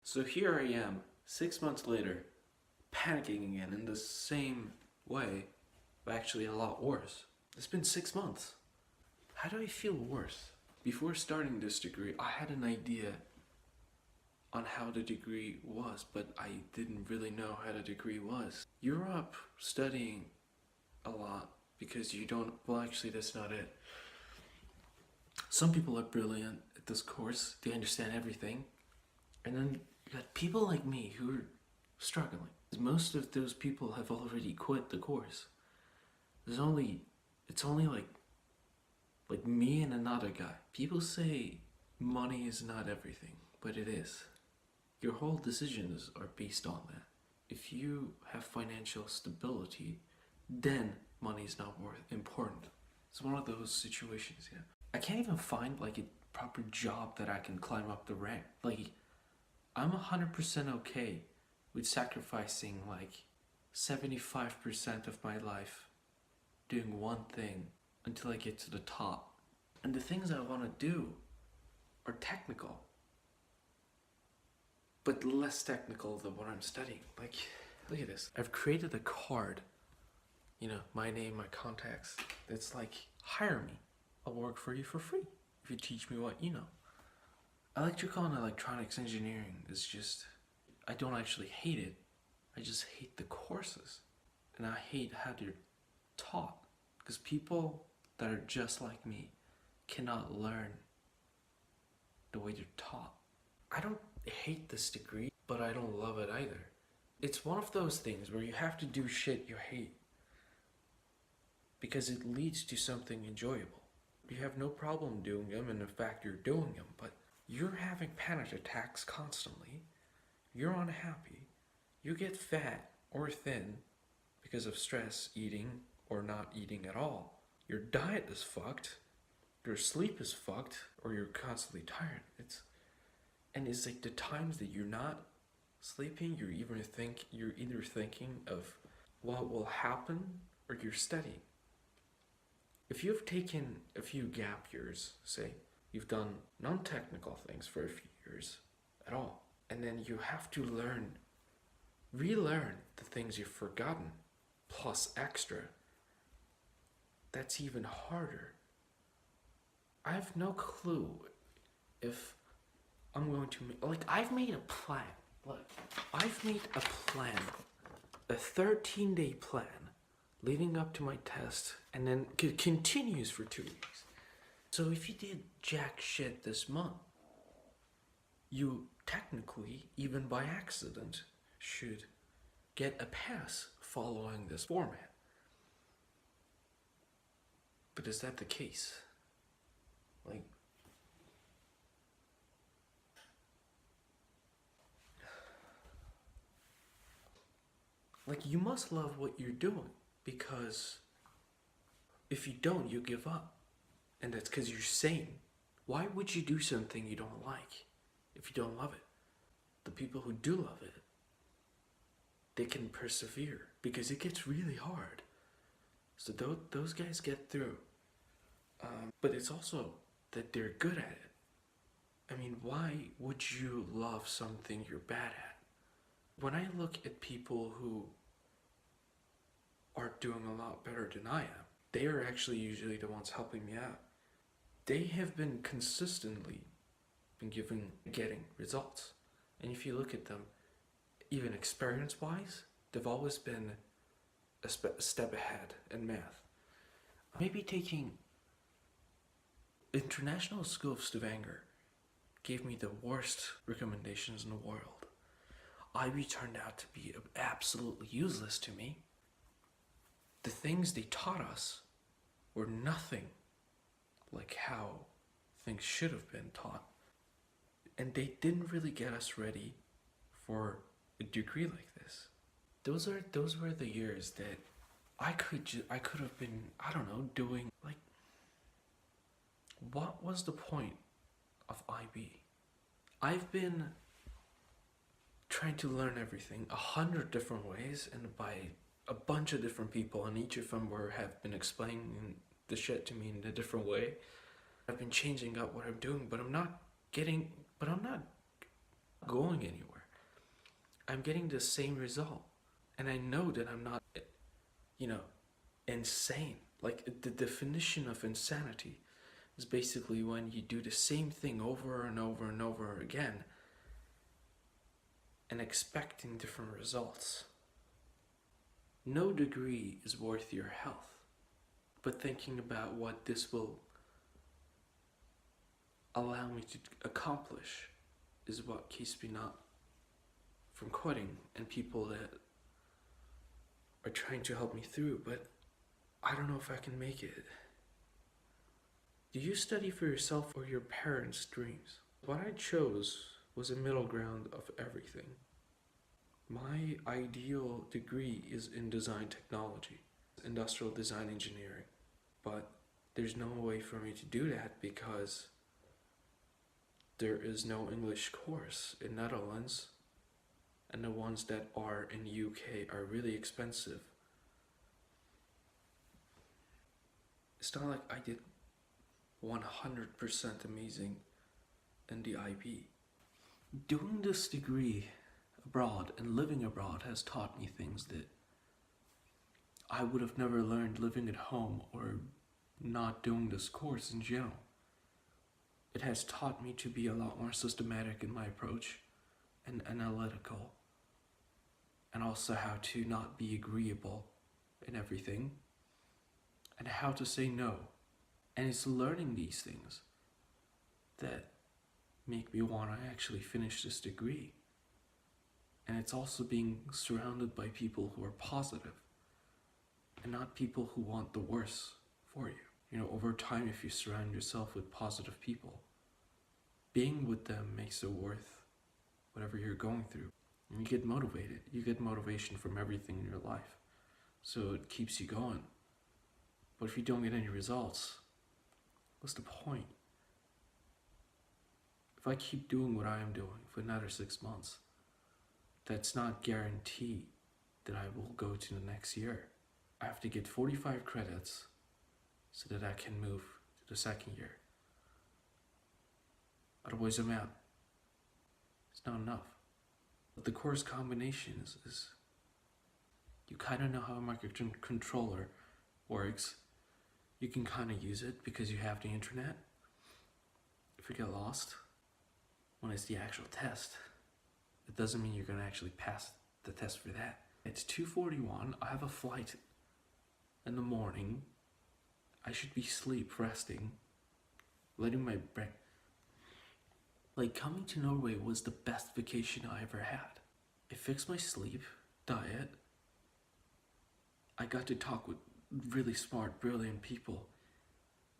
So here I am, 6 months later, panicking again in the same way, but actually a lot worse. It's been 6 months. How do I feel worse? Before starting this degree, I had an idea on how the degree was, but I didn't really know how the degree was. You're up studying a lot because you don't, well actually that's not it. Some people are brilliant at this course, they understand everything, and then you got people like me who are struggling. Most of those people have already quit the course. It's only like me and another guy. People say money is not everything, but it is. Your whole decisions are based on that. If you have financial stability, then money is not important. It's one of those situations, yeah. I can't even find like a proper job that I can climb up the rank. Like, I'm 100% okay with sacrificing like 75% of my life doing one thing until I get to the top. And the things I want to do are technical, but less technical than what I'm studying. Like, look at this. I've created a card, you know, my name, my contacts. It's like, hire me. I'll work for you for free if you teach me what you know. Electrical and electronics engineering is just, I don't actually hate it. I just hate the courses. And I hate how they're taught. Because people that are just like me cannot learn the way they're taught. I don't hate this degree, but I don't love it either. It's one of those things where you have to do shit you hate because it leads to something enjoyable. You have no problem doing them, and in fact you're doing them, but you're having panic attacks constantly, you're unhappy, you get fat or thin because of stress, eating or not eating at all. Your diet is fucked, your sleep is fucked, or you're constantly tired. It's like the times that you're not sleeping, you're either thinking of what will happen or you're studying. If you've taken a few gap years, say, you've done non-technical things for a few years at all, and then you have to relearn the things you've forgotten, plus extra, that's even harder. I have no clue if I'm going to I've made a plan. Look, I've made a plan, a 13-day plan leading up to my test, and then it continues for 2 weeks. So if you did jack shit this month, you technically, even by accident, should get a pass following this format. But is that the case? Like you must love what you're doing, because if you don't, you give up. And that's because you're sane. Why would you do something you don't like if you don't love it? The people who do love it, they can persevere because it gets really hard. So those guys get through. But it's also that they're good at it. I mean, why would you love something you're bad at? When I look at people who are doing a lot better than I am, they are actually usually the ones helping me out. They have been consistently getting results. And if you look at them, even experience-wise, they've always been a step ahead in math. Maybe taking International School of Stavanger gave me the worst recommendations in the world. IB turned out to be absolutely useless to me. The things they taught us were nothing like how things should have been taught. And they didn't really get us ready for a degree like this. Those were the years that I could have been, I don't know, doing like, what was the point of IB? I've been trying to learn everything 100 different ways and by a bunch of different people, and each of them have been explaining the shit to me in a different way. I've been changing up what I'm doing, but I'm not going anywhere. I'm getting the same result. And I know that I'm not, you know, insane. Like, the definition of insanity is basically when you do the same thing over and over and over again and expecting different results. No degree is worth your health, but thinking about what this will allow me to accomplish is what keeps me not from quitting, and people that are trying to help me through, but I don't know if I can make it. Do you study for yourself or your parents' dreams? What I chose was a middle ground of everything. My ideal degree is in design technology, industrial design engineering, but there's no way for me to do that because there is no English course in Netherlands, and the ones that are in UK are really expensive. It's not like I did 100% amazing in the IB. Doing this degree abroad and living abroad has taught me things that I would have never learned living at home or not doing this course in general. It has taught me to be a lot more systematic in my approach and analytical, and also how to not be agreeable in everything, and how to say no. And it's learning these things that make me want to actually finish this degree. And it's also being surrounded by people who are positive and not people who want the worst for you. You know, over time, if you surround yourself with positive people, being with them makes it worth whatever you're going through. And you get motivated. You get motivation from everything in your life. So it keeps you going. But if you don't get any results, what's the point? If I keep doing what I am doing for another 6 months, that's not guaranteed that I will go to the next year. I have to get 45 credits so that I can move to the second year. Otherwise I'm out. It's not enough. But the course combination is you kind of know how a microcontroller works. You can kind of use it because you have the internet. If you get lost, when it's the actual test, it doesn't mean you're going to actually pass the test for that. It's 2:41. I have a flight in the morning. I should be resting, letting my brain. Like, coming to Norway was the best vacation I ever had. It fixed my sleep, diet. I got to talk with really smart, brilliant people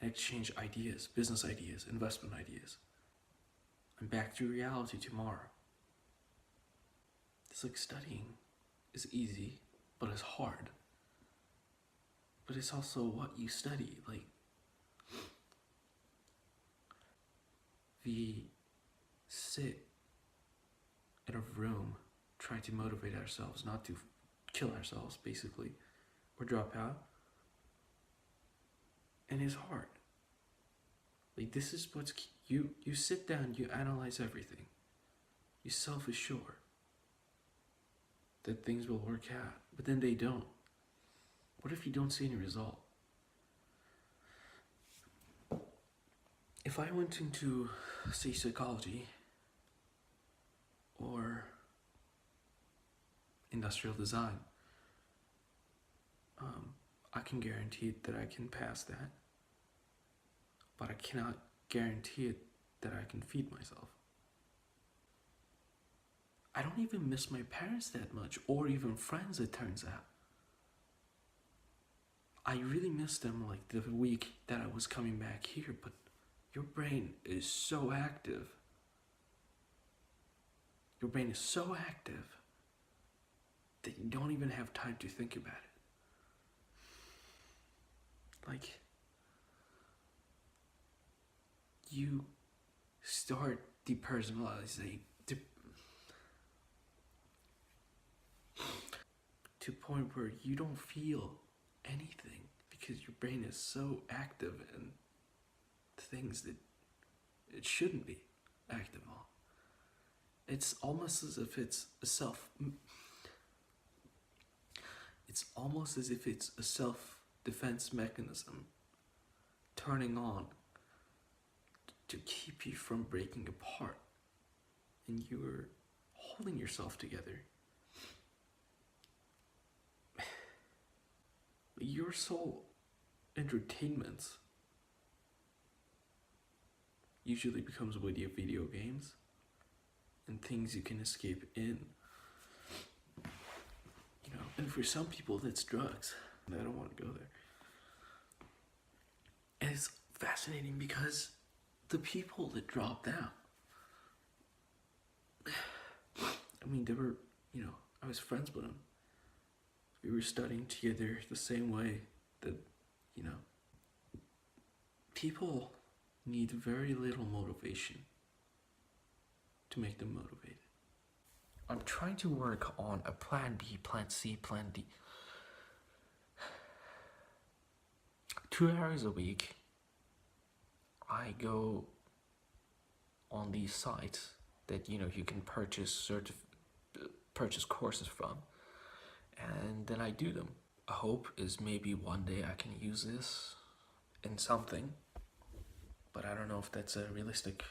and exchange ideas, business ideas, investment ideas. I'm back to reality tomorrow. It's like studying is easy, but it's hard. But it's also what you study. Like, we sit in a room trying to motivate ourselves not to kill ourselves, basically, or drop out. And it's hard. Like, this is what's you sit down, you analyze everything. You self-assure that things will work out, but then they don't. What if you don't see any result? If I went into, say, psychology or industrial design, I can guarantee it that I can pass that, but I cannot guarantee it that I can feed myself. I don't even miss my parents that much, or even friends, it turns out. I really miss them like the week that I was coming back here, but your brain is so active. Your brain is so active that you don't even have time to think about it. Like, you start depersonalizing to a point where you don't feel anything because your brain is so active in things that it shouldn't be active on. It's almost as if it's a self. It's almost as if it's a self-defense mechanism turning on to keep you from breaking apart, and you're holding yourself together. Your sole entertainment usually becomes video games and things you can escape in. You know, and for some people that's drugs. And I don't want to go there. And it's fascinating because the people that dropped out, I mean, they were, I was friends with them. We were studying together the same way that, people need very little motivation to make them motivated. I'm trying to work on a plan B, plan C, plan D. 2 hours a week, I go on these sites that you can purchase courses from, and then I do them. A hope is maybe one day I can use this in something, but I don't know if that's a realistic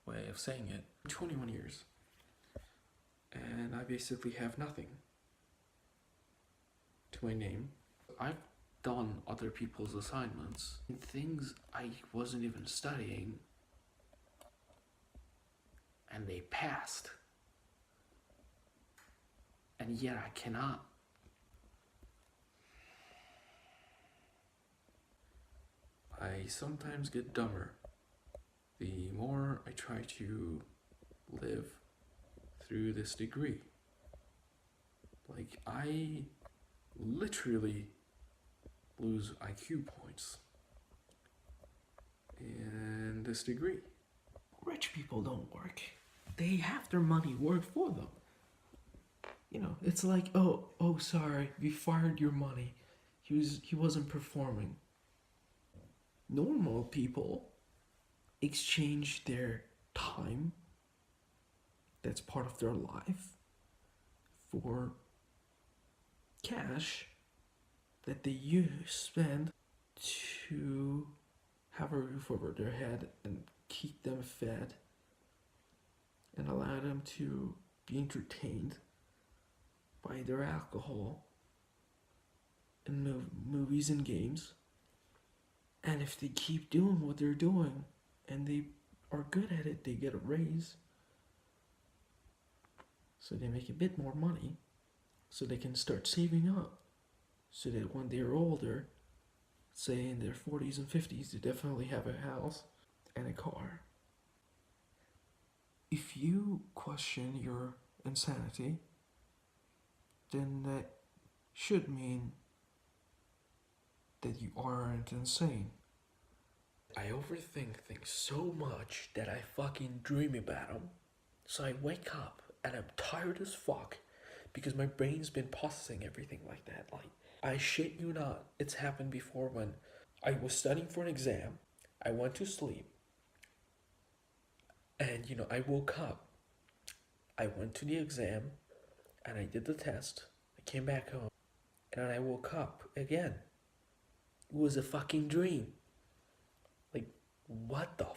way of saying it. 21 years, and I basically have nothing to my name. I've done other people's assignments and things I wasn't even studying, and they passed, and yet I cannot. I sometimes get dumber the more I try to live through this degree. Like, I literally lose IQ points in this degree. Rich people don't work. They have their money work for them. It's like, oh, sorry, we fired your money. He wasn't performing. Normal people exchange their time, that's part of their life, for cash that they spend to have a roof over their head and keep them fed and allow them to be entertained by their alcohol and movies and games. And if they keep doing what they're doing and they are good at it, they get a raise. So they make a bit more money so they can start saving up. So that when they're older, say in their 40s and 50s, they definitely have a house and a car. If you question your insanity, then that should mean that you aren't insane. I overthink things so much that I fucking dream about them. So I wake up and I'm tired as fuck because my brain's been processing everything like that. Like, I shit you not, it's happened before when I was studying for an exam. I went to sleep and I woke up. I went to the exam and I did the test. I came back home and then I woke up again. It was a fucking dream. Like, what the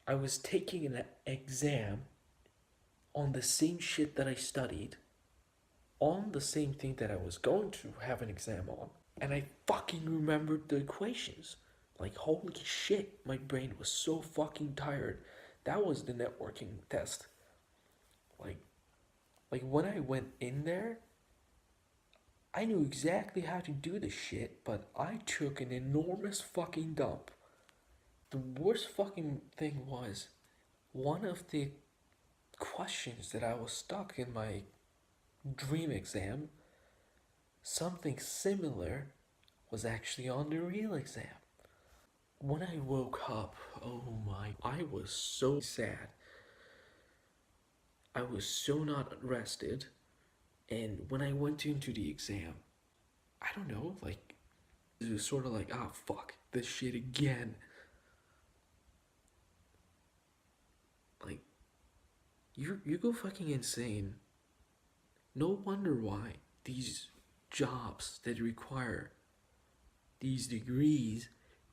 I was taking an exam on the same shit that I studied, on the same thing that I was going to have an exam on, and I fucking remembered the equations. Like, holy shit, my brain was so fucking tired. That was the networking test. Like when I went in there, I knew exactly how to do the shit, but I took an enormous fucking dump. The worst fucking thing was, one of the questions that I was stuck in my dream exam, something similar was actually on the real exam. When I woke up, I was so sad. I was so not rested. And when I went into the exam, I don't know, like, it was sort of like, fuck, this shit again. Like, You go fucking insane. No wonder why these jobs that require these degrees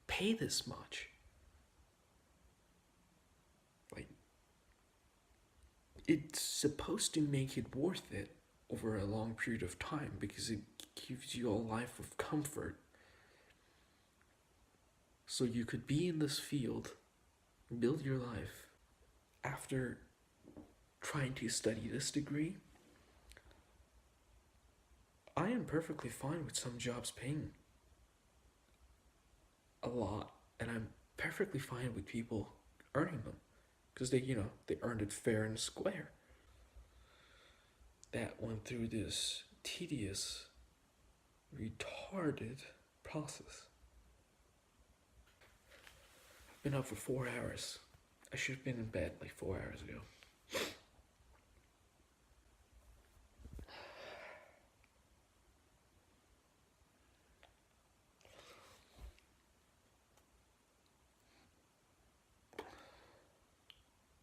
pay this much. Like, it's supposed to make it worth it over a long period of time because it gives you a life of comfort. So you could be in this field, build your life. After trying to study this degree, I am perfectly fine with some jobs paying a lot, and I'm perfectly fine with people earning them because they earned it fair and square. That went through this tedious, retarded process. I've been up for 4 hours. I should have been in bed like 4 hours ago.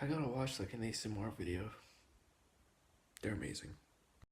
I gotta watch like an ASMR video. They're amazing.